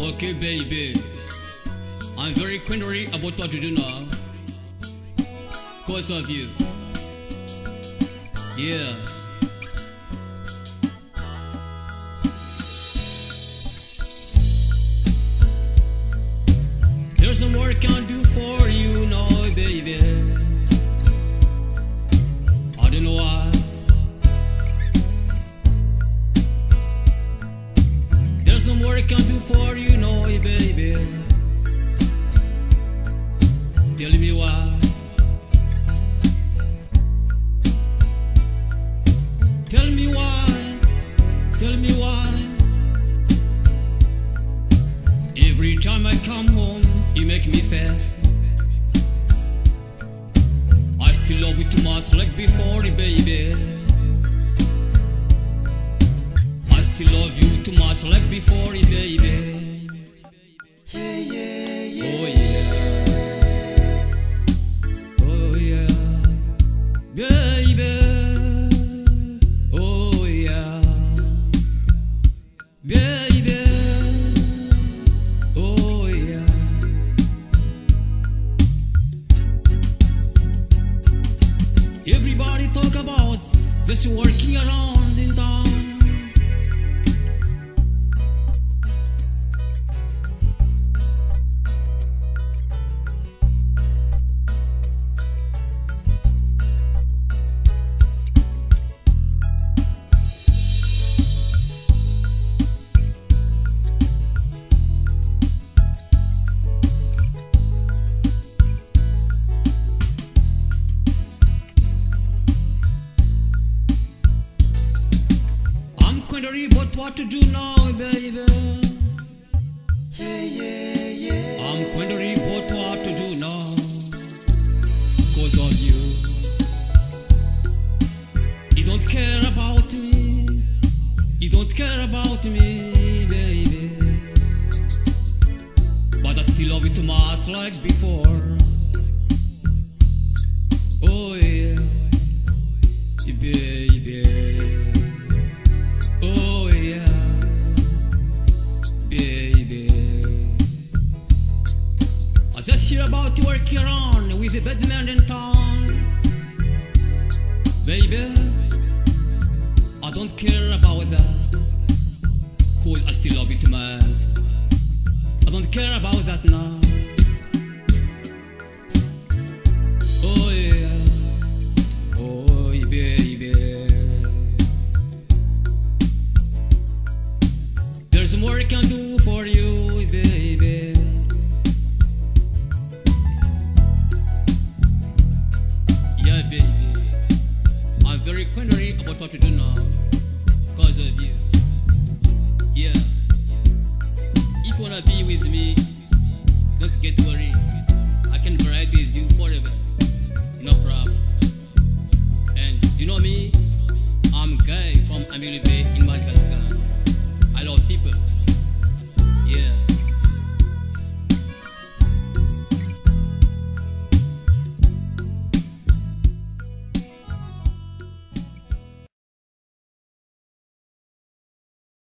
Okay, baby, I'm very query about what to do now, cause of you. Yeah. There's some work I can do for you now, baby. I don't know why. There's no more I can do for you now, baby. Tell me why. Tell me why. Tell me why. Every time I come home, you make me fast. I still love you too much like before, baby. I still love you too much like before, baby. Yeah, yeah, yeah. Oh yeah. Oh yeah. Baby. Oh yeah. Baby. Oh yeah. Everybody talk about just working around in town. Wondering about what to do now, baby. Yeah, yeah, yeah. I'm wondering about what to do now, cause of you. You don't care about me. You don't care about me, baby. But I still love you too much like before. Oh yeah, baby. Oh yeah, baby. I just hear about you working around with a bad man in town. Baby, I don't care about that, cause I still love you too much. I don't care about that now. Oh yeah, oh baby. There's more I can do for you, baby. Yeah, baby. I'm very query about what to do now, cause of you. Yeah. If you wanna be with me, don't get worried.